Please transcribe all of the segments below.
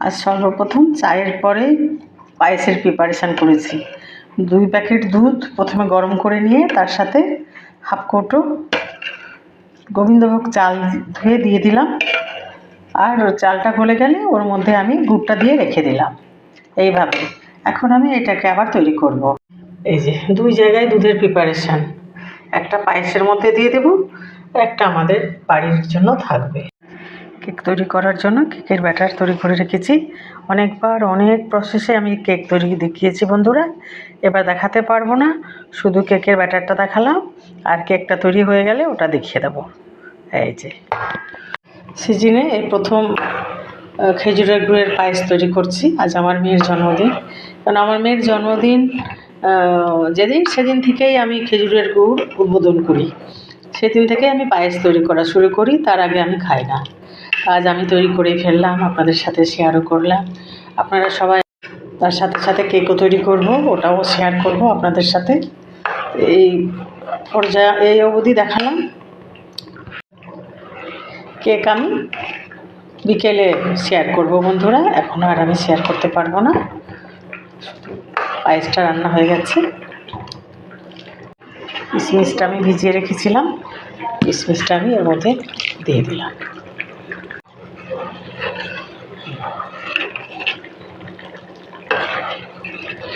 আজ সর্বপ্রথম চায়ের পরে পায়েসের প্রিপারেশান করেছি। 2 প্যাকেট দুধ প্রথমে গরম করে নিয়ে তার সাথে হাফ কৌটো গোবিন্দভোগ চাল ধুয়ে দিয়ে দিলাম, আর চালটা গলে গেলে ওর মধ্যে আমি গুড়টা দিয়ে রেখে দিলাম। এইভাবে এখন আমি এটাকে আবার তৈরি করব। এই যে 2 জায়গায় দুধের প্রিপারেশান, একটা পায়েসের মধ্যে দিয়ে দেব, একটা আমাদের বাড়ির জন্য থাকবে। কেক তৈরি করার জন্য কেকের ব্যাটার তৈরি করে রেখেছি। অনেকবার অনেক প্রসেসে আমি কেক তৈরি দেখিয়েছি বন্ধুরা, এবার দেখাতে পারবো না, শুধু কেকের ব্যাটারটা দেখালাম, আর কেকটা তৈরি হয়ে গেলে ওটা দেখিয়ে দেবো। এই যে সিজনে এই প্রথম খেজুরের গুড়ের পায়েস তৈরি করছি। আজ আমার মেয়ের জন্মদিন, কারণ আমার মেয়ের জন্মদিন সেদিন থেকেই আমি খেজুরের গুড় উদ্বোধন করি, সেদিন থেকে আমি পায়েস তৈরি করা শুরু করি, তার আগে আমি খাই না। আজ আমি তৈরি করে ফেললাম, আপনাদের সাথে শেয়ারও করলাম। আপনারা সবাই তার সাথে সাথে কেকও তৈরি করব, ওটাও শেয়ার করব আপনাদের সাথে। এই পর্যায়ে এই অবধি দেখালাম। কেক আমি বিকেলে শেয়ার করব বন্ধুরা, এখন আর আমি শেয়ার করতে পারবো না। পায়েসটা রান্না হয়ে গেছে। কিশমিশটা আমি ভিজিয়ে রেখেছিলাম, কিশমিশটা আমি এর মধ্যে দিয়ে দিলাম।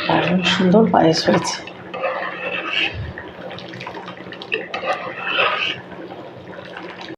দারুণ সুন্দর পায়েস হয়েছে।